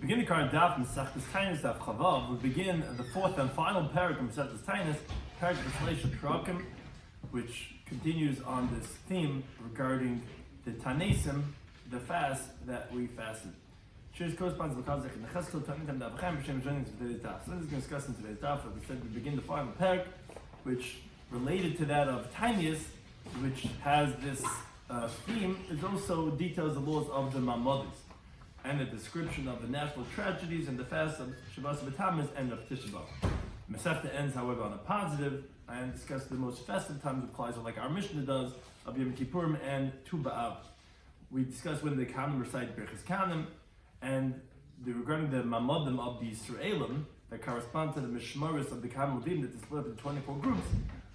Begin the current Daf Mesech Taanis Daf Chavav. We begin the fourth and final parak of Mesech Taanis, parak Trakim, which continues on this theme regarding the Tanesim, the fast that we fasted. Shiur corresponds to the Kazakh and the Cheskel Taanis Daf Chem B'Shem joining today's Daf. So this is going to discuss in today's Daf. Like we said, we begin the final parak, which related to that of Taanis, which has this theme, is also details the laws of the Mamadis, and a description of the national tragedies and the fast of Shabbos B'Tammuz and of Tisha B'Av. Masechta ends, however, on a positive and discusses the most festive times of Klal, like our Mishnah does, of Yom Kippurim and Tu B'Av. We discuss when the Kahanim recite Birchas Kahanim, and regarding the Mamadim of the Yisraelim that correspond to the Mishmaris of the Kahanim Levim that is split up into 24 groups,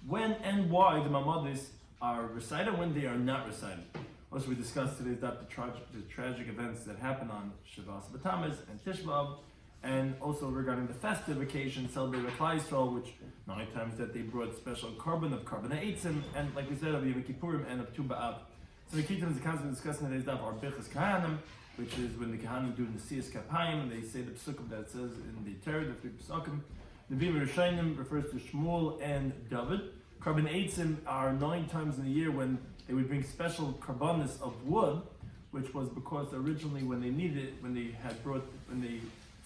when and why the Mamadis are recited, when they are not recited. Also, we discussed today's Daf the tragic events that happen on Shabbos B'Tammuz and Tisha B'Av, and also regarding the festive occasion celebrated by Klal Yisrael, which 9 times that they brought special korban of eitzim, and like we said, of Yom Kippurim and of Tu B'Av. So the key terms of the concept we discussed in today's Daf are Birchas Kahanim, which is when the Kahanim do Nesiyas Kapayim, and they say the Pesukim that says in the Torah, the 3 Pesukim. The Rabbi Shloimy refers to Shmuel and David. Korban eitzim are 9 times in a year when they would bring special karbanis of wood, which was because originally when they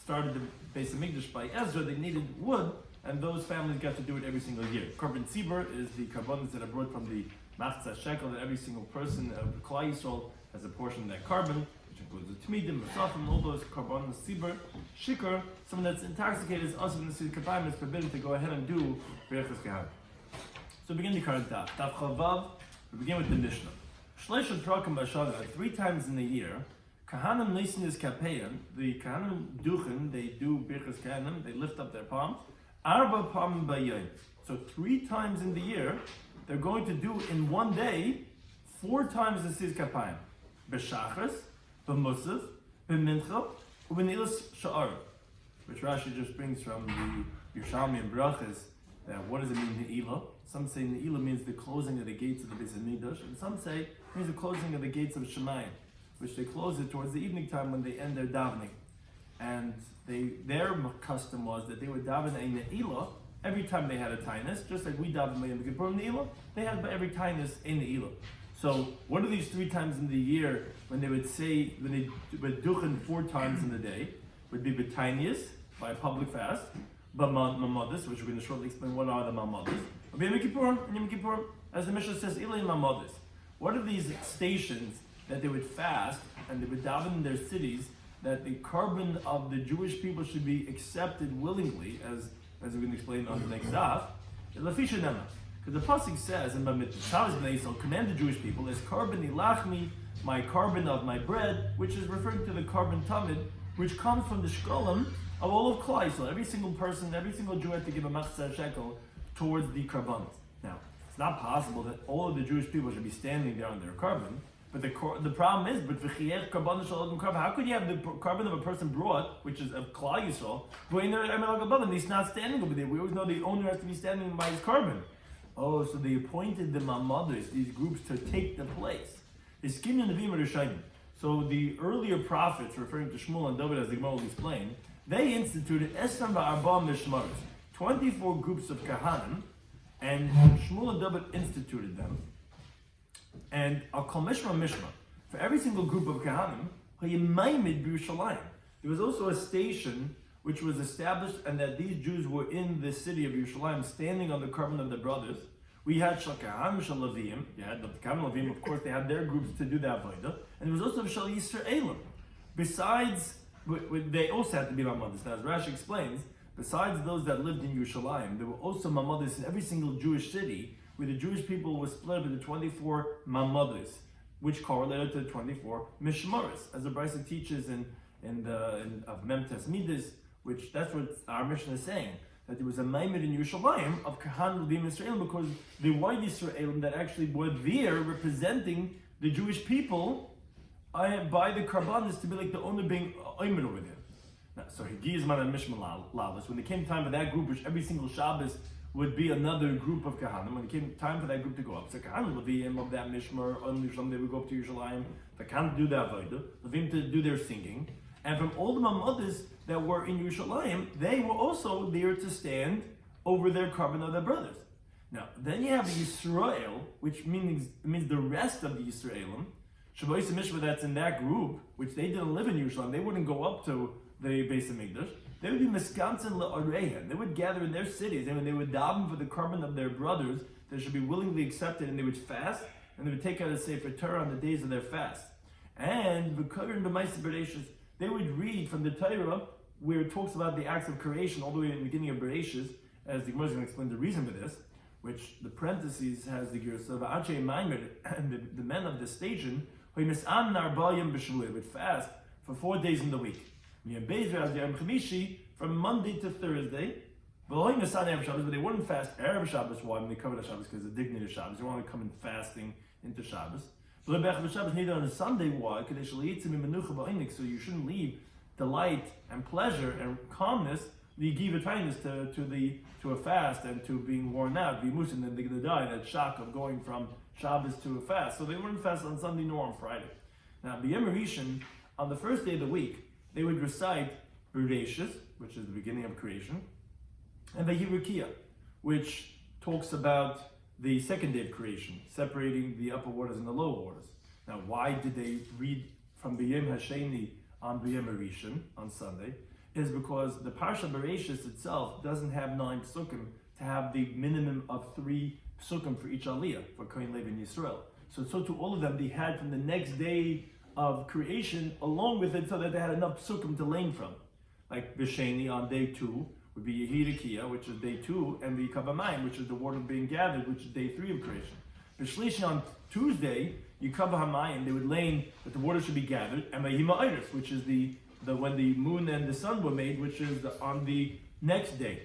started the Beis Hamikdash by Ezra, they needed wood, and those families got to do it every single year. Korban tzibur is the karbanis that are brought from the machzah shekel, that every single person of Klal Yisrael has a portion of that carbon, which includes the tmidim, masafim, all those karbanis tzibur. Shikar, someone that's intoxicated, is also in the city kapayim, is forbidden to go ahead and do Birchas Kahanim. So begin the current Daf. Daf Chavav. We begin with the Mishnah. Shleisha Trakim B'Shana, 3 times in the year, Kahanim Nisin Kapeyan, the Kahanim Duchen, they do Birchas Kahanim, they lift up their palms. Arba Pam B'Yom. So 3 times in the year, they're going to do in one day 4 times the Sis Kapayim. B'Shachas, B'Musaf, B'Mincha, U'B'Nilas Sha'ar. Which Rashi just brings from the Yerushalmi and Brachas. What does it mean, Ne'ilah? Some say Ne'ilah means the closing of the gates of the Beis Hamikdash, and some say it means the closing of the gates of Shemayim, which they close it towards the evening time when they end their davening. And their custom was that they would daven a Ne'ilah every time they had a Taanis, just like we daven Yom Kippurim Ne'ilah, they had by every Taanis a Ne'ilah. So what are these 3 times in the year when they would say, when they would duchen 4 times in the day, would be B'Tainias, by a public fast, Mamadis, which we're going to shortly explain what are the Mamadis. Yom Kippurim, as the Mishnah says, Ilay Mamadis. What are these stations that they would fast and they would daven in their cities that the carbon of the Jewish people should be accepted willingly, as we're going to explain on the next Daf? Because the pasuk says in Bamitzvah, command the Jewish people, as carbon ilachmi, my carbon of my bread, which is referring to the carbon tamid, which comes from the shkolim of all of Klal Yisrael. Every single person, every single Jew had to give a machzah shekel towards the karbanos. Now, it's not possible that all of the Jewish people should be standing there on their carbon, but the problem is, how could you have the carbon of a person brought, which is of Klal Yisrael, and he's not standing over there? We always know the owner has to be standing by his carbon. Oh, so they appointed the Mamadis, these groups, to take the place. So the earlier prophets, referring to Shmuel and David, as the Gemara will explain, they instituted Esam Ba'arba Mishmaros, 24 groups of Kahanim, and Shmuel and David instituted them. And Al Kol Mishma Mishma, for every single group of Kahanim, there was also a station which was established, and that these Jews were in the city of Yerushalayim, standing on the carbon of their brothers. We had Shakahanim, Shalavim, you had the Kahanim Levim, of course, they had their groups to do the Avodah, and there was also Shal Yisraelim. Besides, they also had to be Mamadis. Now, as Rashi explains, besides those that lived in Yerushalayim, there were also Mamadis in every single Jewish city, where the Jewish people were split into 24 Mamadis, which correlated to 24 Mishmaris, as the Brisa teaches in Memtes Midas, which that's what our Mishnah is saying, that there was a Maimed in Yerushalayim of Kahan Levim Israel, because the white Israelim that actually were there representing the Jewish people by the Karbanis to be like the owner being Oymer over there. Now, so Higiyazman and Mishma Lavas, when it came time for that group, which every single Shabbos would be another group of Kahanim, when it came time for that group to go up, so Kahanim Levim of that Mishmar, on Yerushalayim, they would go up to Yerushalayim, the Kahanim do the Avodah, Levim to do their singing, And from all the Mamadas that were in Yerushalayim, they were also there to stand over their carbon of their brothers. Now, then you have Yisrael, which means the rest of the Yisraelim. Shabbos Mishpah, that's in that group, which they didn't live in Yerushalayim. They wouldn't go up to the Beis Hamikdash. They would be miskantzin le'areihen. They would gather in their cities, and when they would daven for the carbon of their brothers, they should be willingly accepted, and they would fast, and they would take out a Sefer Torah on the days of their fast. And they would read from the Torah where it talks about the acts of creation all the way in the beginning of Bereshis, as the Gemara is going to explain the reason for this, which the parentheses has the Gersa of Achei Maimer, and the men of the station would fast for 4 days in the week. From Monday to Thursday, but they wouldn't fast Erev Shabbos. Why? When they cover the Shabbos, because the dignity of Shabbos. They want to come in fasting into Shabbos. But neither on a Sunday. Why? So you shouldn't leave delight and pleasure and calmness, the give a kindness to a fast and to being worn out. And then they're going to die, that shock of going from Shabbos to a fast. So they wouldn't fast on Sunday nor on Friday. Now, the Yom Rishon, on the first day of the week, they would recite Bereshis, which is the beginning of creation, and Vayirakia, which talks about the second day of creation, separating the upper waters and the lower waters. Now, why did they read from B'yom Hasheni on B'yom Rishon on Sunday? Is because the Parsha Bereshis itself doesn't have 9 psukim to have the minimum of 3 psukim for each aliyah, for Kohen Levi and Yisrael. So to all of them, they had from the next day of creation along with it, so that they had enough psukim to learn from. Like B'sheni on day 2 would be Yehirakia, which is day 2, and V'yikabamayim, which is the water being gathered, which is day 3 of creation. B'shlishi on Tuesday, Yikabahamayim, they would learn that the water should be gathered, and V'yima'irus, which is the when the moon and the sun were made, which is on the next day.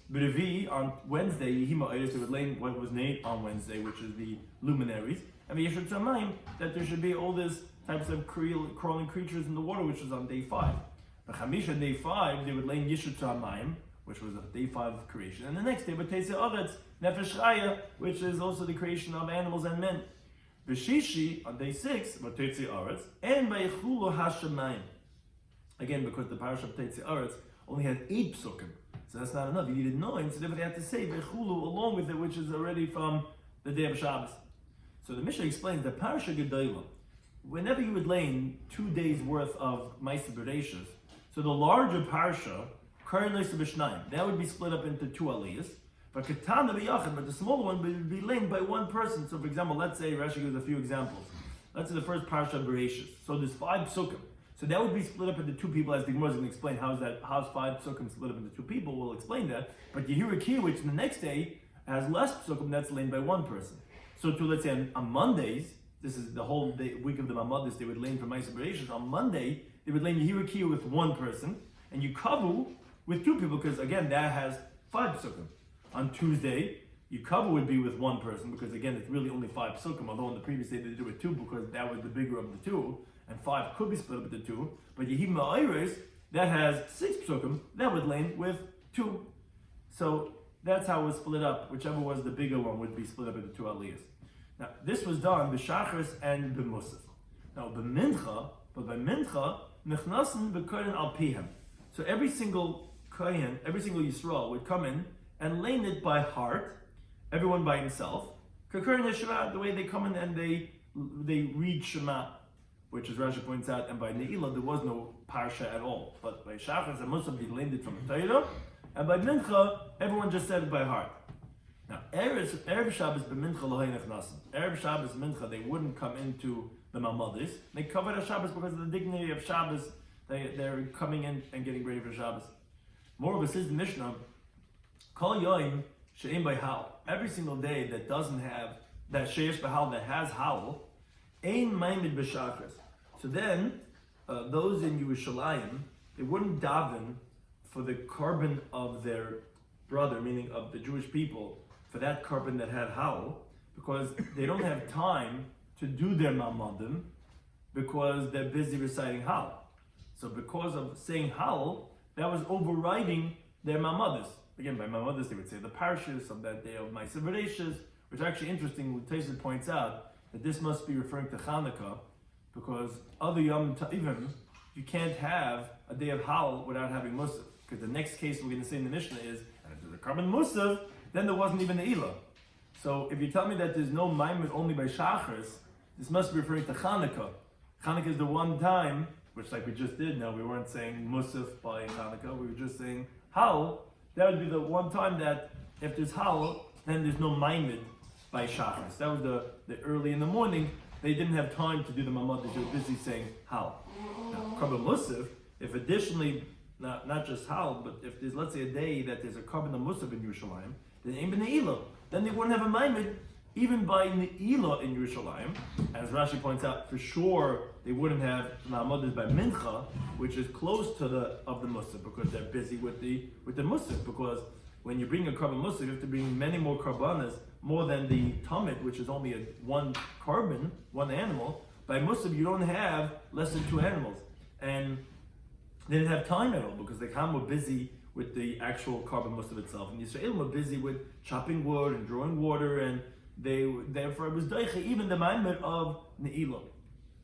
B'revi, on Wednesday, Yehima'irus, they would learn what was named on Wednesday, which is the luminaries, and V'yeshut Shamayim, that there should be all these types of crawling creatures in the water, which was on day 5. The Chamisha, day 5, they would lay Yishut Hamayim, which was day 5 of creation. And the next day, B'teisei Oretz, Nefesh Chaya, which is also the creation of animals and men. B'shishi, on day 6, B'teisei Oretz, and B'yechulu Hashemayim. Again, because the parasha of B'teisei Oretz only had 8 psukim, so that's not enough. You needed 9, so therefore they had to say B'yechulu along with it, which is already from the day of Shabbos. So the Mishnah explains that Parasha Gedolah, whenever you would lay 2 days worth of Ma'aseh Bereshis, so the larger parsha, that would be split up into 2 aliyahs. But the smaller one would be laid by 1 person. So for example, let's say, Rashi gives a few examples. Let's say the first parsha of Bereshis. So there's 5 psukim. So that would be split up into 2 people, as the Gemara is going to explain how's 5 psukim split up into 2 people. We'll explain that. But Yehirakia, which the next day has less psukim, that's laid by 1 person. So let's say on Mondays, this is the whole day, week of the Mamadas, they would lane for Ma'aseh Bereshis. On Monday, they would lane Yehirakia with 1 person, and Yukavu with 2 people, because again, that has 5 psukim. On Tuesday, Yukavu would be with 1 person, because again, it's really only 5 psukim, although on the previous day they did it with 2, because that was the bigger of the 2, and 5 could be split up into 2. But Yehim Ma'ayres, that has 6 psukim, that would lane with 2. So that's how it was split up. Whichever was the bigger one would be split up into 2 aliyahs. Now, this was done b'shachris and b'musaf. Now, by mincha, nechnasen b'kohen al pihem. So every single kohen, every single Yisrael would come in and lane it by heart, everyone by himself. K'kohen Shema, the way they come in and they read Shema, which as Rashi points out, and by Ne'ilah there was no parsha at all. But by shachris and musaf, they laned it from the Torah, and by mincha, everyone just said it by heart. Now, Erev Shabbos b'mincha lohay nechnasen. Erev Shabbos mincha, they wouldn't come into the Mamadis. They covered a Shabbos because of the dignity of Shabbos. They're coming in and getting ready for Shabbos. Moreover, says the Mishnah, Kol Yoim she'im by Hal. Every single day that doesn't have, that she'esh b'hal, that has Hal, ein maimid b'shachris. So then, those in Yerushalayim, they wouldn't daven for the carbon of their brother, meaning of the Jewish people, for that carbon that had Hal, because they don't have time to do their Mamadim, because they're busy reciting Hal. So because of saying Hal, that was overriding their Mamadas. Again, by Mamadas they would say the parshas of that day of Ma'aseh Bereshis, which is actually interesting. Taisha points out that this must be referring to Chanukah, because other Yom Ta'ivim, you can't have a day of Hal without having Musaf. Because the next case we're going to say in the Mishnah is that if there's a carbon Musaf, then there wasn't even Ne'ilah. So if you tell me that there's no Maimed only by Shachris, this must be referring to Chanukah. Chanukah is the one time, which like we just did now, we weren't saying Musaf by Chanukah, we were just saying Hal. That would be the one time that if there's Hal, then there's no Maimed by Shachris. That was the early in the morning. They didn't have time to do the Mamad, they were busy saying Hal. Now, Karban Musaf, if additionally, not just Hal, but if there's, let's say, a day that there's a Karban Musaf in Yerushalayim, then ain't Ne'ilah. Then they wouldn't have a Maimed, even by Ne'ilah in Yerushalayim. As Rashi points out, for sure, they wouldn't have Ma'amadas by Mincha, which is close to the Musaf, because they're busy with the Musaf, because when you bring a Karban Musaf, you have to bring many more Karbanas, more than the Tamid, which is only one carbon, one animal. By Musaf, you don't have less than 2 animals. And they didn't have time at all, because the Chacham were busy with the actual Karban Musaf itself. And the Yisraelim were busy with chopping wood and drawing water, and therefore it was Daicha, even the Maimed of Ne'ilah.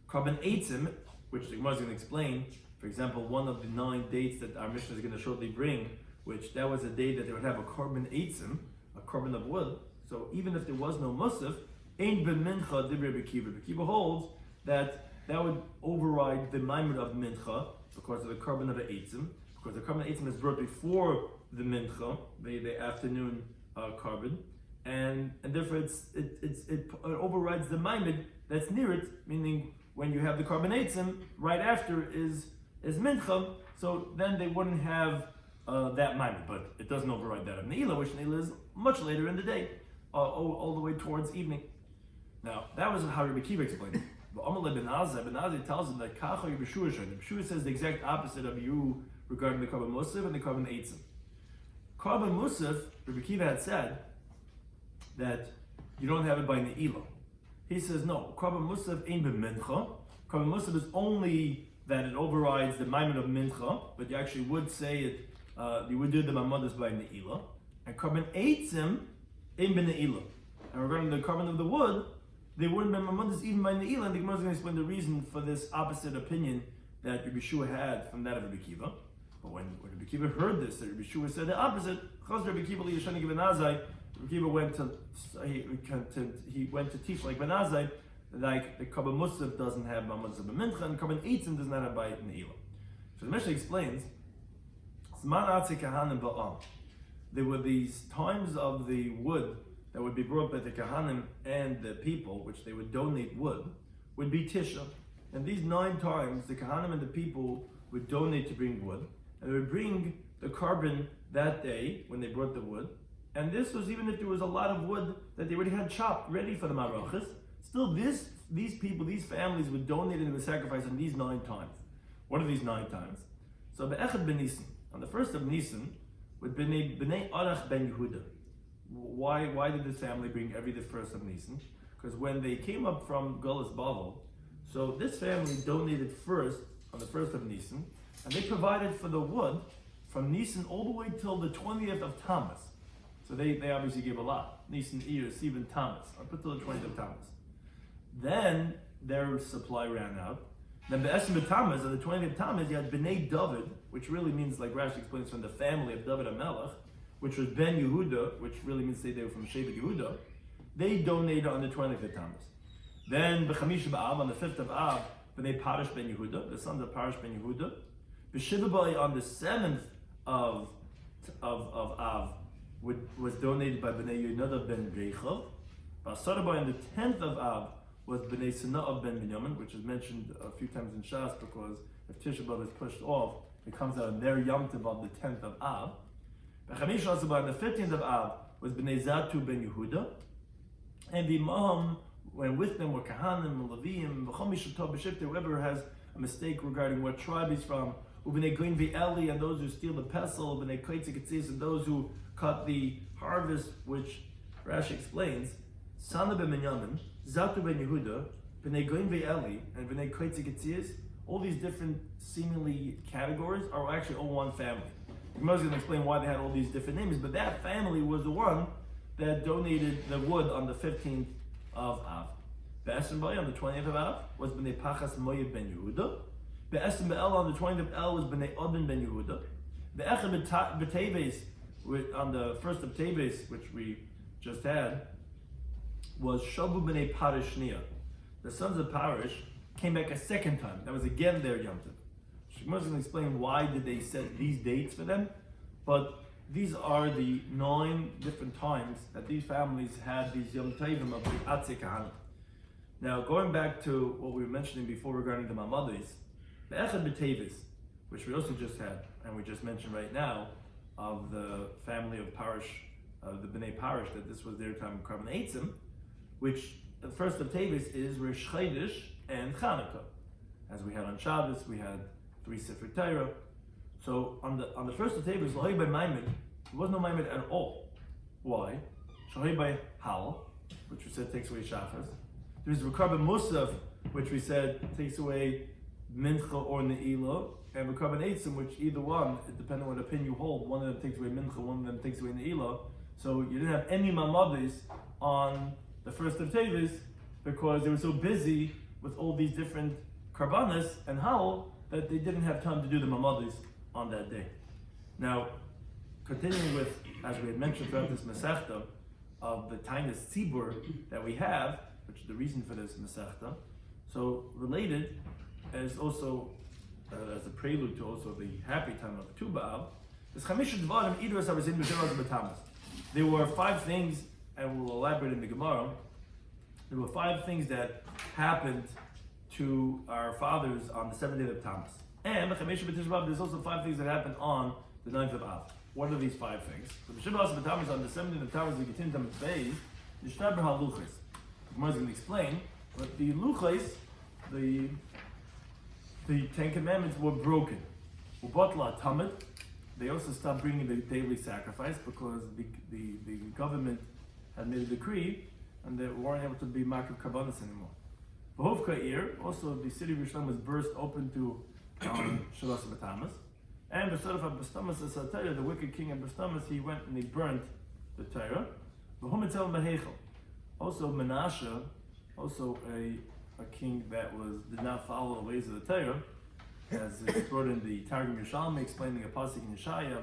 Karban Eitzim, which the Gemara is going to explain, for example, one of the 9 dates that our Mishnah is going to shortly bring, which that was a day that they would have a Karban Eitzim, a carbon of wood. So even if there was no Musaf, Ein ben Mincha Divrei Rabbi Kiva. Rabbi Kiva holds that would override the Maimed of Mincha because of the carbon of the Eitzim, because the carbon of Eitzim is brought before the Mincha, the afternoon carbon, and therefore it overrides the Maimed that's near it, meaning when you have the carbon Eitzim, right after is Mincha, so then they wouldn't have that Maimed, but it doesn't override that of Ne'ilah, which Ne'ilah is much later in the day. All the way towards evening. Now, that was how Rabbi Kiva explained it. But Amalei ben Azai tells him that Kacha Rabbi Shua says the exact opposite of you regarding the Karban Musaf and the Karban Eitzim. Karban Musaf, Rabbi Kiva had said that you don't have it by Ne'ilah. He says no, Karban Musaf ain't b'mincha. Karban Musaf is only that it overrides the Maimed of Mincha, but you actually would say it, you would do the Mamadas by Ne'ilah. And Karban Eitzim, in Ne'ilah. And regarding the carbon of the wood, they wouldn't be Mamadas even by Ne'ilah, and the Gemara is going to explain the reason for this opposite opinion that Rabbi Shua had from that of Rabbi Kiva. But when Rabbi Kiva heard this, that Rabbi Shua said the opposite, Rabbi Kiva went to teach like Ben Azai, like the Karban Musaf doesn't have Mamadas of Mincha, and Karban Eitzim does not have by Ne'ilah. So the Mishnah explains, Zman Atze Kahanim Ba'am. There were these times of the wood that would be brought by the Kahanim and the people, which they would donate wood, would be Tisha. And these 9 times, the Kahanim and the people would donate to bring wood, and they would bring the carbon that day when they brought the wood. And this was even if there was a lot of wood that they already had chopped, ready for the marachas. Still, these people, these families would donate into the sacrifice on these 9 times. What are these 9 times? So, Be'echad ben Nisan, on the first of Nisan, with Bnei Arach ben Yehuda. Why did this family bring every the first of Nisan? Because when they came up from Gullus Bavel, so this family donated first on the first of Nisan, and they provided for the wood from Nisan all the way till the 20th of Tammuz. So they obviously gave a lot. Nisan, Iyar, Sivan, Tammuz, up until the 20th of Tammuz. Then their supply ran out. Then Be'esim B'Tammuz, on the 20th of Tammuz, you had Bnei David, which really means, like Rashi explains, from the family of David HaMelech, which was Ben Yehuda, which really means they were from Shevet Yehuda. They donated on the 20th of Tammuz. Then B'Chamish B'Av, on the 5th of Av, Bnei Parish Ben Yehuda, the sons of Parish Ben Yehuda. B'Shiva B'Ai, on the 7th of Av, was donated by Bnei Yonadav Ben Reichav. B'Asar B'Ai, on the 10th of Av, was Bnei Sina'av Ben Binyamin, which is mentioned a few times in Shas, because if Tisha B'Av is pushed off, it comes out of their Yom Tov on the 10th of Av. B'Chamish also on the 15th of Av was Bnei Zatu Ben Yehuda, and the Maham, when with them were Kahanim, Leviim, B'Chamish Shatov B'Shifte, whoever has a mistake regarding what tribe he's from, Ubnei Goin V'Eli, and those who steal the pestle, Ubnei Koitzik Etzis, and those who cut the harvest, which Rashi explains, Sana Ben Binyamin, Zatu Ben Yehuda, B'nei Goin V'Eli, and B'nei Koitzik Etzis, all these different seemingly categories are actually all one family. The Gemara is going to explain why they had all these different names, but that family was the one that donated the wood on the 15th of Av. B'Esrim B'Ai, on the 20th of Av, was B'nei Pachas Moyev Ben Yehuda. Be'esim be'el on the 20th of El was Bnei Odin ben Yehuda. Be'echad b'Teves, on the 1st of Teves, which we just had, was Shavu b'nei Parishnia. The sons of Parish came back a second time. That was again their Yom Tov. Shemar is going to explain why did they set these dates for them, but these are the 9 different times that these families had these Yom Tovim of the Atzei Kahana. Now, going back to what we were mentioning before regarding the Mamadis, the Echad B'Tevis, which we also just had, and we just mentioned right now, of the family of Parish, the Bnei Parish, that this was their time of Karban Eitzim, which the first of Tevis is Rosh Chodesh and Chanukah. As we had on Shabbos, we had 3 Sefer Torah. So on the first of Tevis, Lahoi by Maimed, there was no Maimed at all. Why? Shahoi by Hal, which we said takes away Shachas. There's Rekarban Musaf, which we said takes away Mincha or Ne'ilah, and Rekarban Eitzim, which either one, depending on what opinion you hold, one of them takes away Mincha, one of them takes away Ne'ilah. So you didn't have any Mamadis on the first of Tevis because they were so busy with all these different Karbanas and Hal that they didn't have time to do the Mamadis on that day. Now, continuing with, as we had mentioned throughout this Masechta, of the Taanis Tzibur that we have, which is the reason for this Masechta, so related as also as a prelude to also the happy time of Tu B'Av, is Chamisha Dvarim Idras Arizim B'Shem B'Tamas. There were 5 things, and we'll elaborate in the Gemara. There were 5 things that happened to our fathers on the 7th day of Tammuz. And there's also 5 things that happened on the 9th of Av. What are these 5 things? So the Shabbat of Tammuz on the 7th day of Tammuz, we continue Tammuz Beis, the Shtaber HaLuchos. The Gemara is going to explain, but the Luchos, the 10 Commandments were broken. Ubatla Tamid. They also stopped bringing the daily sacrifice because the government had made a decree and they weren't able to be Makar Karbanis anymore. Behov Ka'ir, also the city of Yerushalayim was burst open to Shalas B'Tamas. And B'Stamas Asatayah, the wicked king of B'Stamas, he went and he burnt the Torah. B'Homitzel Mahechel. Also Menashe, also a king that did not follow the ways of the Torah, as it's brought in the Targum Yerushalmi explaining a pasuk in Yeshaya,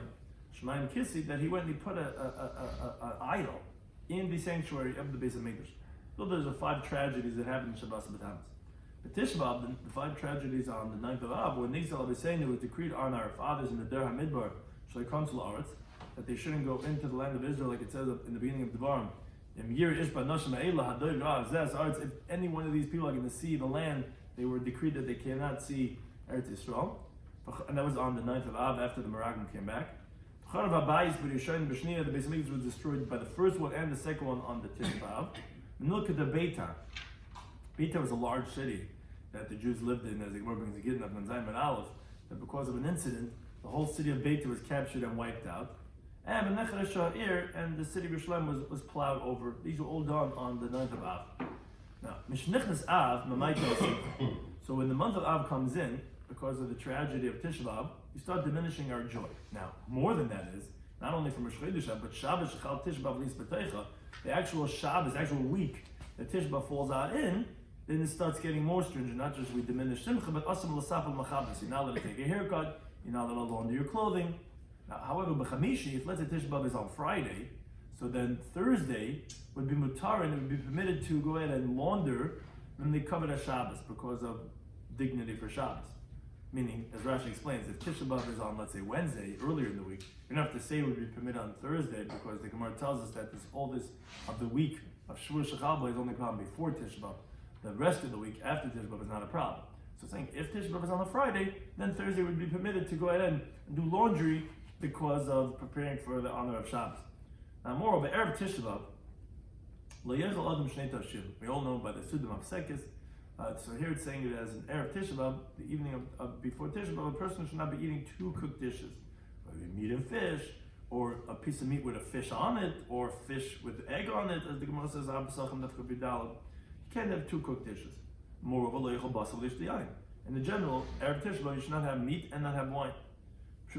Shemaim Kissi, that he went and he put an idol in the sanctuary of the Beis HaMikdash. So there's 5 tragedies that happened in Shabbos B'Tamas. But Tishbav, the 5 tragedies on the 9th of Av, when Nixal Abiseinu was decreed on our fathers in the Der HaMidbar, Shleikom Sul Aretz, that they shouldn't go into the land of Israel, like it says in the beginning of Devarim. If any one of these people are going to see the land, they were decreed that they cannot see Eretz Yisrael. And that was on the 9th of Av after the Meraglim came back. The Beis HaMikdash was destroyed by the first one and the second one on the 10th of Av. Beitar was a large city that the Jews lived in, as the Gemara brings a Gittin of Manzayim and Aleph, that because of an incident, the whole city of Beitar was captured and wiped out. And the city of Yerushalayim was plowed over. These were all done on the 9th of Av. Now, Mishnichnas Av, so when the month of Av comes in, because of the tragedy of Tisha B'Av, you start diminishing our joy. Now, more than that is, not only from Rosh Chodesh, but Shabbos Shechal Tisha B'Av Lis B'Teicha, the actual Shabbos, actual week that Tisha B'Av falls out in, then it starts getting more stringent. Not just we diminish Simcha, but Asam L'Sapel Machabas. You're not allowed to take a haircut, you're not allowed to launder your clothing. Now, however, B'Chamishi, if let's say Tisha B'Av is on Friday, so then Thursday would be mutar and it would be permitted to go ahead and launder when they covered as Shabbos because of dignity for Shabbos. Meaning, as Rashi explains, if Tisha B'Av is on, let's say, Wednesday, earlier in the week, you don't have to say it would be permitted on Thursday because the Gemara tells us that all this of the week of Shavuot Shechalba is only a problem before Tisha B'Av. The rest of the week after Tisha B'Av is not a problem. So saying if Tisha B'Av is on a Friday, then Thursday would be permitted to go ahead and do laundry because of preparing for the honor of Shabbos. Now, moreover, Erev Tisha B'Av, we all know by the Sudim of Sekis. So here it's saying it as an Erev Tisha B'Av, the evening of before Tisha B'Av, a person should not be eating 2 cooked dishes, whether meat and fish, or a piece of meat with a fish on it, or fish with egg on it, as the Gemara says, you can't have 2 cooked dishes. Moreover, in the general, Erev Tisha B'Av, you should not have meat and not have wine. He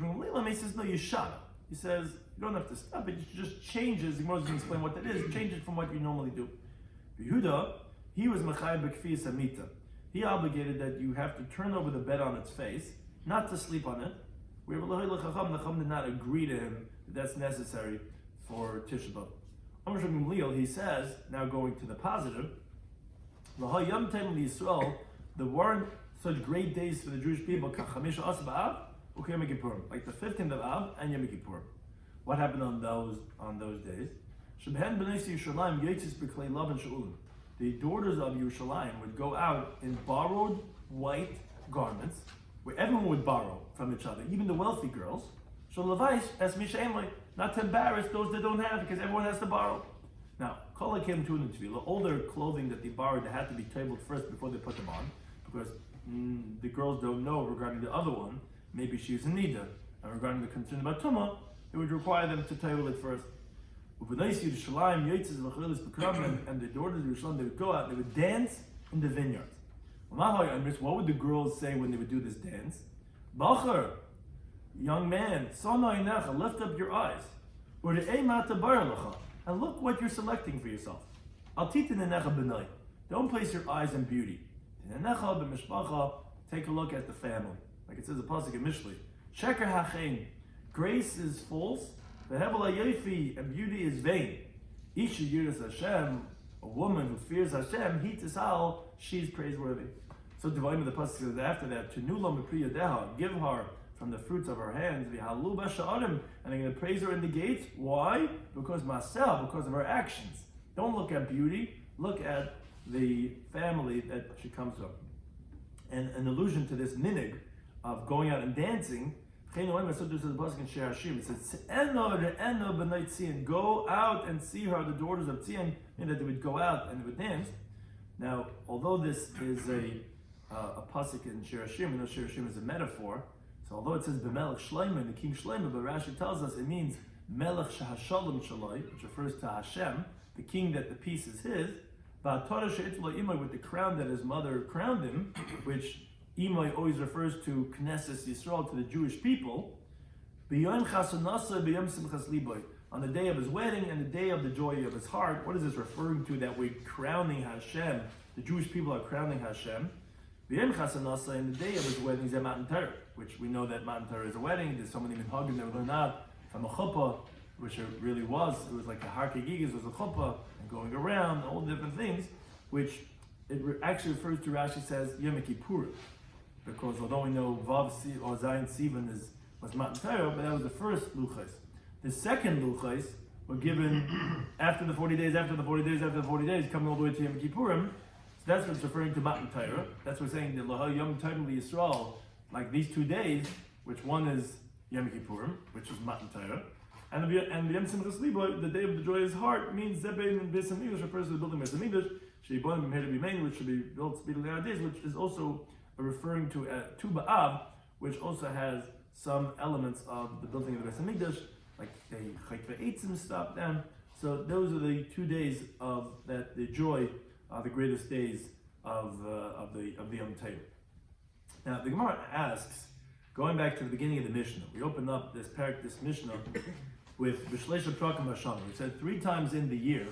says, no, you shut. He says, you don't have to stop it, it just changes. The Gemara is going to explain what that is. Change it from what you normally do. Yehuda, he was Mechai B'Kfiyas Amita. he obligated that you have to turn over the bed on its face, not to sleep on it. The Chacham did not agree to him that that's necessary for Tisha B'Av. He says, now going to the positive, there weren't such great days for the Jewish people, like the 15th of Av and Yom Kippur. What happened on those days? The daughters of Yerushalayim would go out in borrowed white garments, where everyone would borrow from each other, even the wealthy girls. Not to embarrass those that don't have, because everyone has to borrow. Now, Kol came to an tefillah. All their clothing that they borrowed, they had to be tabled first before they put them on, because the girls don't know regarding the other one. Maybe she's in nida, and regarding the concern about tumah, it would require them to table it first. And the daughters of Yerushalayim, they would go out, they would dance in the vineyards. What would the girls say when they would do this dance? Bachar, young man, lift up your eyes, and look what you're selecting for yourself. Don't place your eyes on beauty. Take a look at the family. Like it says the pasuk in Mishlei. Sheker hachein, grace is false, and beauty is vain. Isha yiras Hashem, a woman who fears Hashem, hitisal, she's praiseworthy. So dividing the pasuk says after that, Tunulam priyadeha, give her from the fruits of her hands, v'halu b'sha'arim, and they're going to praise her in the gates. Why? Because because of her actions. Don't look at beauty, look at the family that she comes from. And an allusion to this minig of going out and dancing, it says, go out and see her, the daughters of Tzion, meaning that they would go out and they would dance. Now, although this is a pasuk in Shir Hashim, we know Shir Hashim is a metaphor, so although it says B'melech Shloime, the king Shloime, but Rashi tells us it means Melech Shahashalom Shaloi, which refers to Hashem, the king that the peace is his, with the crown that his mother crowned him, which Imai always refers to Knesset Yisrael, to the Jewish people, on the day of his wedding and the day of the joy of his heart. What is this referring to, that we're crowning Hashem? The Jewish people are crowning Hashem. In the day of his wedding is at Matan Torah, which we know that Matan Torah is a wedding. There's so many minhagim that were learned out from a chuppah, which it really was. It was like a har kegigas was a chuppah, and going around, all different things, which it actually refers to, Rashi says, Yom Kippur, because although we know Vav or Zayin Sivan was Matan Torah, but that was the first luchos. The second luchos were given after the 40 days, after the 40 days, after the 40 days, coming all the way to Yom Kippurim. So that's what's referring to Matan Torah. That's what we're saying, the Lahal Yom Torah Yisrael, like these 2 days, which one is Yom Kippurim, which is Matan Torah, and the Yom Simchas Libo, the day of the joy of his heart, means Zebein and Beis Hamikdash, refers to the building of Beis Hamikdash, Sheibonim and Meher B'Mein, which should be built speedily nowadays, which is also referring to Tu B'Av, which also has some elements of the building of the Beis Hamikdash, like the Chayk V'Eitzim stuff down. So those are the 2 days of that the joy are the greatest days of the Yom Tov. Now the Gemara asks, going back to the beginning of the Mishnah, we opened up this Mishnah with B'Shleisha Prakim Hashana. We said 3 times in the year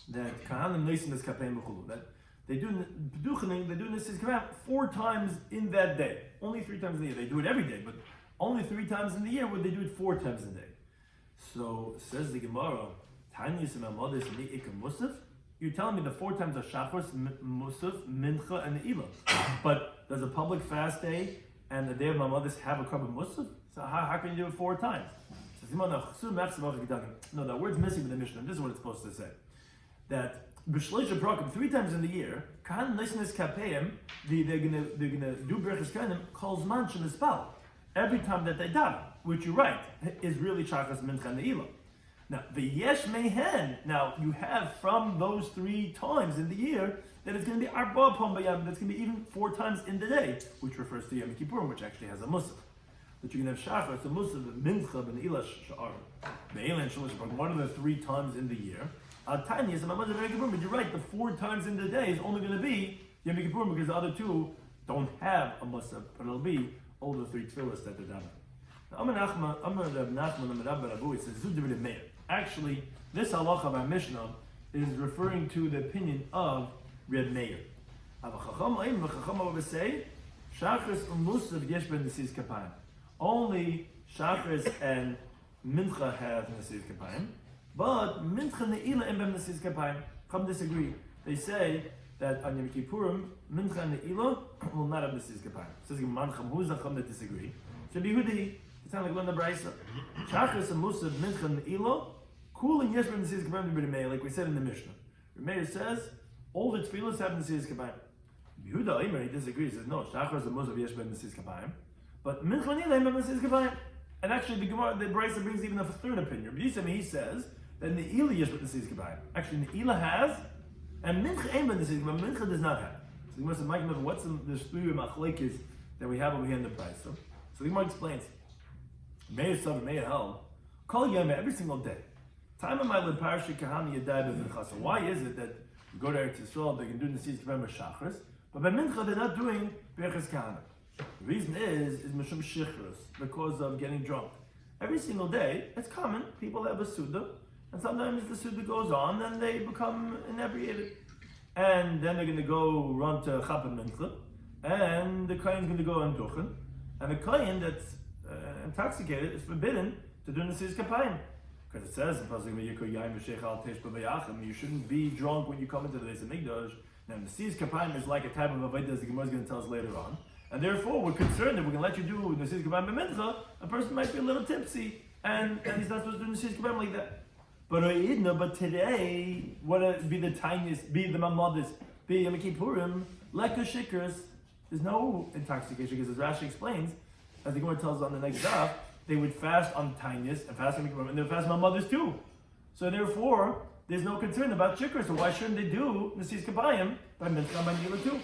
that Kahanim Neisim is Kapeim B'Chulu, that they do Nisis Kapeim 4 times in that day. Only 3 times in the year. They do it every day, but only 3 times in the year would they do it 4 times a day. So says the Gemara, Taanis Daf. You're telling me the 4 times are Shachar, Musaf, Mincha, and Eilah. But does a public fast day and the day of Mamadis have a carbon Musaf? So how can you do it 4 times? No, that word's missing in the Mishnah. This is what it's supposed to say. That B'Shleisha Prakim 3 times in the year, Kahan Nisnes Kapeim, they're gonna do Berachas Kahanim, calls man Shemispal. Every time that they daven, which you're right, is really Shachas, Mincha, and Eilah. Now, the Yesh Mehen, now you have from those 3 times in the year that it's going to be Arba Pom Bayam, that's going to be even 4 times in the day, which refers to Yom Kippur, which actually has a Musaf. That you can have Shachar, the Musaf, Mincha, and Eilah Sha'ar. What are the 3 times in the year? Taanis Daf, but you're right, the 4 times in the day is only going to be Yom Kippur, because the other 2 don't have a Musaf, but it'll be all the 3 tefillahs that they're done. Actually, this halacha of our Mishnah is referring to the opinion of Reb Meir. Aber Chacham say, Shachris and Musaf yesh ben Nesias Kapayim. Only Shachris and Mincha have Nesias Kapayim, but Mincha Ne'ilah and Ben Nesias Kapayim. Chacham disagree. They say that on Yom Kippurim, Mincha and Ne'ilah will not have Nesias Kapayim. Says Mancham, who's the Chacham that disagree? Should be Hudi. It's not like one of the Brisa. Shachris and Musaf, Mincha and Ne'ilah, cooling yesh ben Nesias Kapayim to be Remeir, like we said in the Mishnah. Remeir says, all the tefillas have Nesias Kapayim. Yehuda Omer, he disagrees. He says, no, Shachar is a Musaf yesh ben Nesias Kapayim, but Mincha Ne'ilah ben Nesias Kapayim. And actually, the Gemara, the Brisa brings even a third opinion. Rabbi Shloimy, he says that Ne'ilah yesh ben Nesias Kapayim. Actually, Ne'ilah has, and Mincha ain't ben Nesias Kapayim. Mincha does not have. So the Gemara says, Mike, what's the three machlekes that we have over here in the Brisa? So the Gemara explains. Meir Sav, Meir held, Kol Yom, every single day. Time of my lid parasha kahani yadai b'mincha. So why is it that you go to Eretz Yisrael, they can do Nesias Kapayim b'shachris, but by mincha they're not doing b'echas kahana? The reason is mishum shichrus, because of getting drunk. Every single day, it's common. People have a suda, and sometimes the suda goes on, and they become inebriated, and then they're going to go run to chapa mincha, and the kohen's going to go on duchen, and the kohen that's intoxicated is forbidden to do Nesias Kapayim. Because it says you shouldn't be drunk when you come into the Beis Hamikdash. Now, Nesias Kapayim is like a type of avodah the Gemara is going to tell us later on, and therefore we're concerned that we're going to let you do Nesias Kapayim b'mincha. A person might be a little tipsy, and he's not supposed to do Nesias Kapayim like that. But today, what be the tiniest, be the mamadis, be Yom Kippurim, like the shikras, there's no intoxication because as Rashi explains, as the Gemara tells us on the next daf, they would fast on Taanis and fast on Kippurim, and they would fast on mothers too. So therefore, there's no concern about shikr. So why shouldn't they do Nesias Kapayim by mincha and by Ne'ilah too?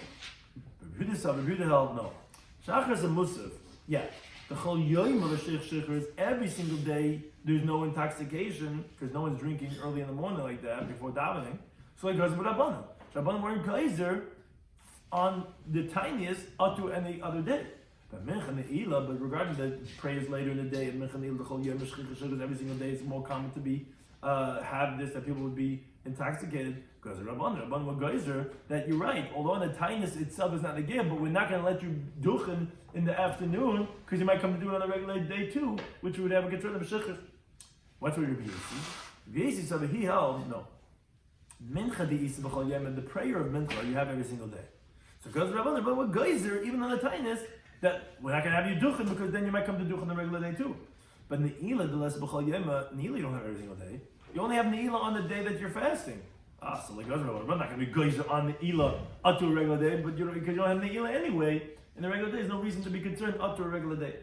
Rabbi held no. Shachar is a musaf. Yeah, the chol yoyim of a shikr is every single day. There's no intoxication because no one's drinking early in the morning like that before davening. So it goes with Rabbanan. Rabbanan weren't kaiser on the tiniest up to any other day. But regarding the prayers later in the day, every single day, it's more common to be have this, that people would be intoxicated because of Rabban were geyser, that you're right. Although the tightness itself is not a gift, but we're not going to let you duchen in the afternoon because you might come to do it on a regular day too, which would have a concern of shikhr. What's what Rabbi Yossi said? He held no. Mincha di'isa b'chol yom, the prayer of mincha you have every single day. So because Rabban were geyser, even on the tightness, that we're not going to have you duchen because then you might come to duchen on a regular day too. But Ne'ilah, the less b'chol yema, Ne'ilah you don't have every single day. You only have Ne'ilah on the day that you're fasting. So like we're not going to be geyser on Ne'ilah up to a regular day, but because you don't have Ne'ilah anyway, in the regular day, there's no reason to be concerned up to a regular day.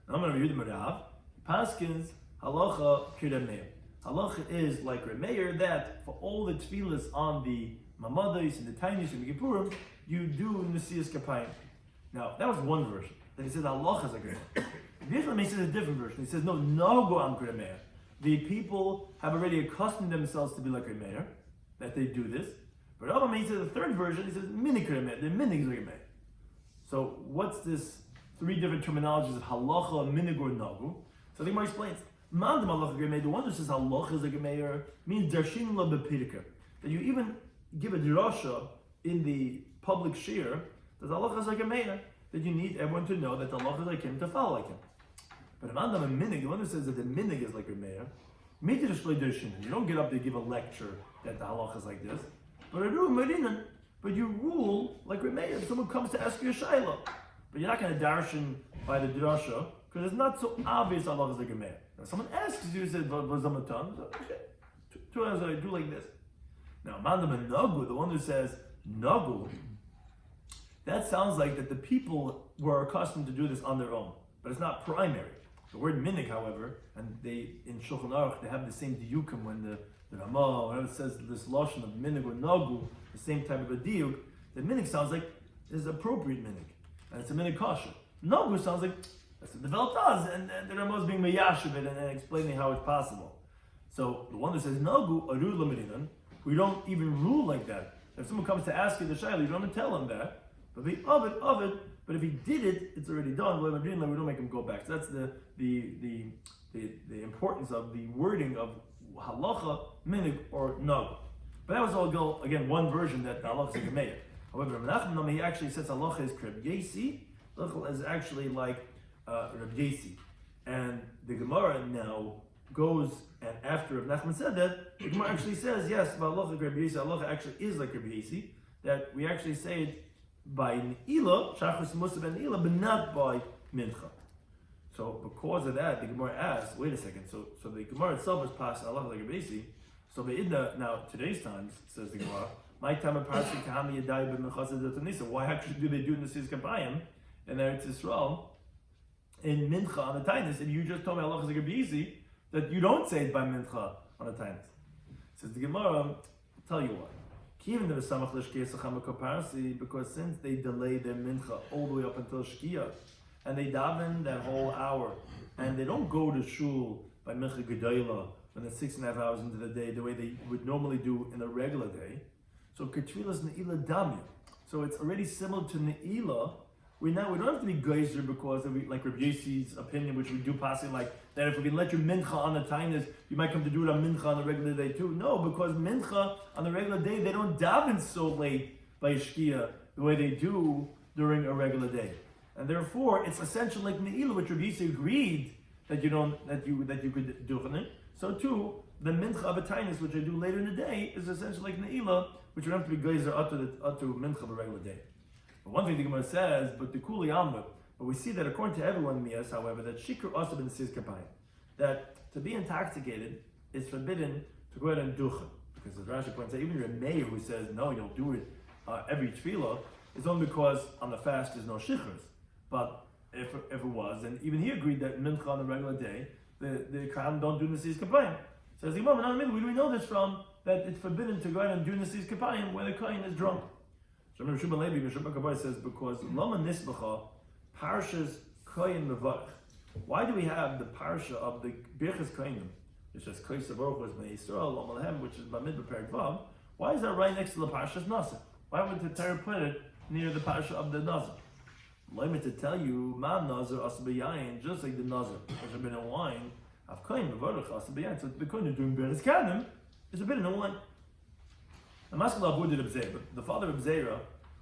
Now I'm going to read the Marav. Paskins halacha k'Remeir. Halacha is like Remeir that for all the tefillas on the Mamadis and the Taanis and the Kippurim, you do Nesias Kapayim. Now, that was one version. Then he says halacha is like Remeir. Rabbi Shloimy says a different version. He says, no go am Remeir. The people have already accustomed themselves to be like Remeir, that they do this. But Rabbi says the third version, he says minik Remeir. The minig is Remeir. So what's this three different terminologies of halacha, minig, or nagu? So the Gemara explains, mandam halacha Remeir, the one who says halacha is like Remeir, means darshin la bepidika. That you even give a drasha in the public shiur, that halacha is like Remeir, that you need everyone to know that the halacha is like him, to follow like him. But Amandam and Minig, the one who says that the Minig is like Remeir, you don't get up to give a lecture that the halacha is like this, but you rule like Remeir. If someone comes to ask you a shayla, but you're not going to darshan by the drasha because it's not so obvious halacha is like Remeir. Now someone asks you, says, okay, I do like this. Now Amandam and Nagu, the one who says Nagu, that sounds like that the people were accustomed to do this on their own, but it's not primary. The word minig, however, and they in Shulchan Aruch they have the same diukim when the Ramah, whenever it says this lashon of minig or nagu, the same type of a diuk. The minig sounds like is appropriate minig, and it's a minig kasher. Nagu sounds like that's what the developed does, and the Ramah is being meyashiv it and explaining how it's possible. So the one that says nagu arul lamedinan, we don't even rule like that. If someone comes to ask you the shayla, you don't have to tell him that. But if he of it, but if he did it, it's already done. We don't make him go back. So that's the importance of the wording of halacha, minig, or nag. But that was all again one version that the halacha is Remeir. However, Rabbi Nachman, he actually says halacha is Reb Yesi. Halacha is actually like Reb Yesi. And the Gemara now goes, and after Reb Nachman said that, the Gemara actually says, yes, halacha Reb Yesi, halacha actually is like Reb Yesi, that we actually say it by Ne'ilah, Shachris Musaf and Ne'ilah, but not by Mincha. So because of that, the Gemara asks, wait a second, so the Gemara itself is passed halacha like Reb Yesi. So Be'idna, now today's times, says the Gemara, my time of Parsi Kahami Yadai b'Mechazah Datanisa. Why actually do they do Nesis Kapayim in Eretz Yisrael in Mincha on the Taanis? And you just told me Allah is like easy that you don't say it by Mincha on the Taanis. Says the Gemara, I'll tell you why. Because since they delay their Mincha all the way up until Shkia, and they daven that whole hour, and they don't go to Shul by Mincha Gedayla when it's 6.5 hours into the day, the way they would normally do in a regular day. So Ketfilas Ne'ilah Damya. So it's already similar to Ne'ilah. We don't have to be geyser because of like Rabbi Yesi's opinion, which we do passing like that if we can let you mincha on the Taanis, you might come to do it on mincha on the regular day too. No, because mincha on the regular day, they don't daven so late by Shkia the way they do during a regular day. And therefore it's essentially like Ne'ilah, which Rabbi Yesi agreed that you could do it. So too, the mincha of a Taanis, which I do later in the day, is essentially like Ne'ilah, which would have to be geyser to mincha of a regular day. But one thing the Gemara says, but the kuli amud, but we see that according to everyone miyas, however, that shikr also been sis kapayim, that to be intoxicated is forbidden to go ahead and ducha, because as Rashi points out, even your mayor who says no, you'll do it every tefillah, is only because on the fast there's no shichras. But if it was, and even he agreed that mincha on the regular day, the Kohen don't do nesis kapayim. Says the Imam, where do we know this from? That it's forbidden to go ahead and do nesis kapayim when the Kohen is drunk. So Rabbi Shloimy Schwartzberg says because Lama Nisbacha Parshas Kohen Mevarach. Why do we have the parsha of the Birchas Kohenim, which is Koysa Baruch was Bnei Yisrael Lama Lehem, which is Bamidbar Perek Vav? Why is that right next to the Parshas Nazir? Why would the Torah put it near the parsha of the Nazir? Allow me to tell you, Ma Nazir Asabayayin, just like the Nazir, which have been in wine, of Kohen Mevarach Asabayayin. So the Kohen doing Birchas Kohenim is a bit in wine. The father of Zera,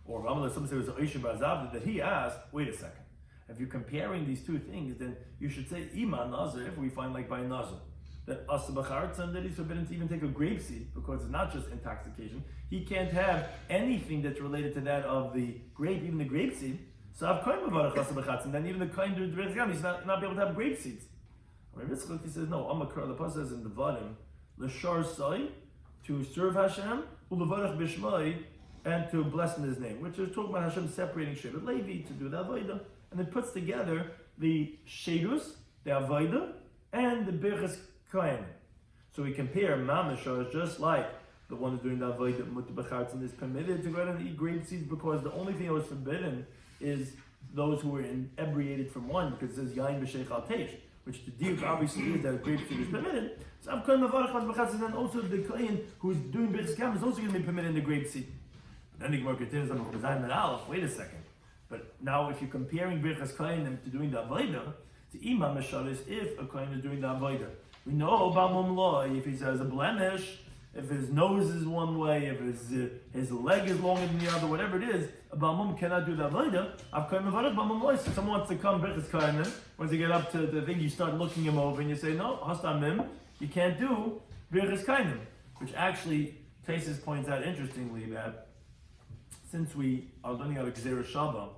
or Ramallah, some say it was Oisha Barzavda, that he asked, wait a second, if you're comparing these two things, then you should say Ima Nazir, if we find like by Nazir, that Asabachartzan, that he's forbidden to even take a grapeseed, because it's not just intoxication. He can't have anything that's related to that of the grape, even the grapeseed. So I've Kohen Mavarach Asabachartzan, then even the Kohen do the he's not be able to have grape seeds. Rabbi Yitzchak, he says, no, Amakar, the Pasuk says in the Vadim, L'shar Sai, to serve Hashem, ulevarach b'shmai, and to bless in His name, which is talking about Hashem separating Shevet Levi to do the avodah, and it puts together the shedus, the avodah, and the birchas kohen. So we compare mamashar just like the one who's doing the avodah mutabachartzin is permitted to go ahead and eat grape seeds because the only thing that was forbidden is those who were inebriated from wine, because it says yain b'sheich al teish, which the diuk obviously is that grape seed is permitted. So I'm kohen mavarach b'chatzin, and also the kohen who's doing birchas kohen is also going to be permitted in the grape seed. Then the Gemara continues on Chazayin and Aleph. Wait a second. But now, if you're comparing Birchas Kohen to doing the Avodah, the Imam Meshal is if a Kohen is doing the Avodah. We know Bamum Law, if he has a blemish, if his nose is one way, if his leg is longer than the other, whatever it is, a Bamum cannot do the Avodah. I've Kohen Avodah, Bamum Law. So someone wants to come Birchas Kohen, once you get up to the thing, you start looking him over and you say, no, Hastamim, you can't do Birchas Kohen. Which actually, Taisus points out interestingly that since we are learning out of Gzeira Shava,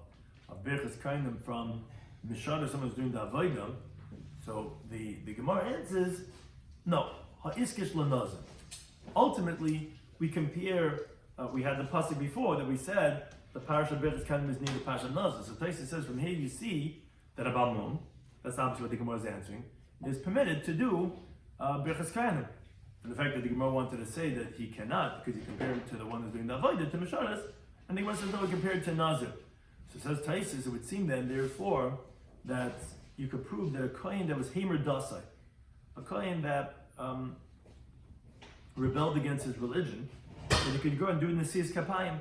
of Birchas Kohenim from Mishad, someone who's doing the Avodah, so the Gemara answers, no, Ha'iskish Lanazim. Ultimately, we compare, we had the pasuk before that we said the parish of Birchas Kohenim is near the parish of Nazir. So Taisus says from here you see that Abamum, that's obviously what the Gemara is answering, is permitted to do Birchas Kohenim. And the fact that the Gemara wanted to say that he cannot, because he compared it to the one who's doing the Avodah, to Mishadas, and the Gemara says no, compared to Nazir. So says Taisus, it would seem then, therefore, that you could prove that a Kohen that was Hamer Dasai, a Kohen that rebelled against his religion, that he could go and do Nesias Kapayim,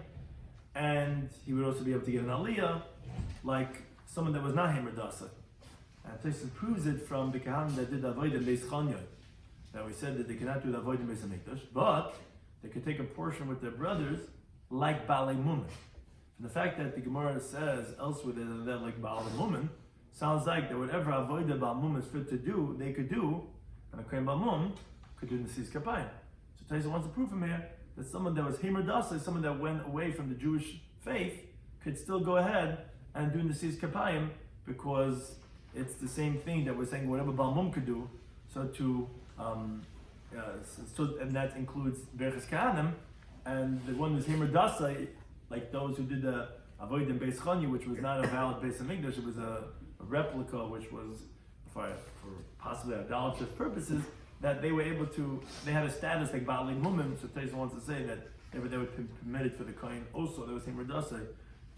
and he would also be able to get an Aliyah, like someone that was not Hamer Dasai. And Taisus proves it from the Kahan that did the Avodah in Beis Chanya. Now we said that they cannot do the Avodah in Beis Hamikdash, but they could take a portion with their brothers, like Balei Mumah. And the fact that the Gemara says elsewhere that like Baal and Mum, sounds like that whatever avodah Baal Mum is fit to do, they could do, and a Kohen Baal Mum could do Nesis Kapayim. So Taisa wants to prove from here that someone that was Himer Dasa, someone that went away from the Jewish faith, could still go ahead and do Nesis Kapayim, because it's the same thing that we're saying whatever Baal Mum could do, and that includes Berchas Kahanim, and the one who's Himer Dasa, like those who did the Avoid in Beis Chanya, which was not a valid Beis Hamikdash, it was a replica, which was for possibly idolatrous purposes, that they were able to, they had a status like Baalei Mumim, so Taisa wants to say that they were permitted for the Kohen also, there was Himer Dasa,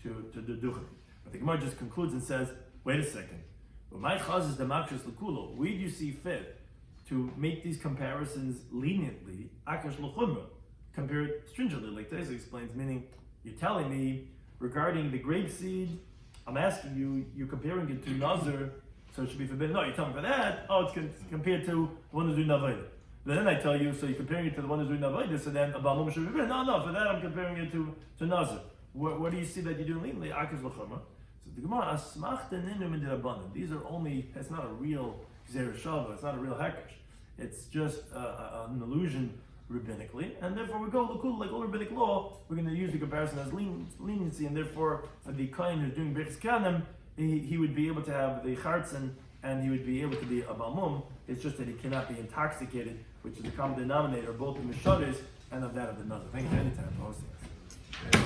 to do Duchen. But the Gemara just concludes and says, wait a second, my chaz is the makshas l'kulo. Where do you see fit to make these comparisons leniently, akash l'chumra, compare it stringently, like Taisa explains, meaning you're telling me regarding the grape seed, I'm asking you, you're comparing it to Nazir, so it should be forbidden. No, you're telling me for that, it's compared to the one who's doing Navayda. Then I tell you, so you're comparing it to the one who's doing Navayda, so then a Baal Mum should be forbidden. No, for that I'm comparing it to Nazir. What do you see that you're doing leniently? Akash l'chumra. So the Gemara, asmach deninu min d'Rabbanan. These are only, it's not a real Gzeir Shava, it's not a real Hekesh. It's just an illusion rabbinically, and therefore we go like all rabbinic law, we're going to use the comparison as leniency, and therefore for the Kohen who's doing Berchas Kahanim, he would be able to have the Chartzen, and he would be able to be a Baal Mum. It's just that he cannot be intoxicated, which is the common denominator both in the Misharis and of that of the Nazir. Thank you for any time.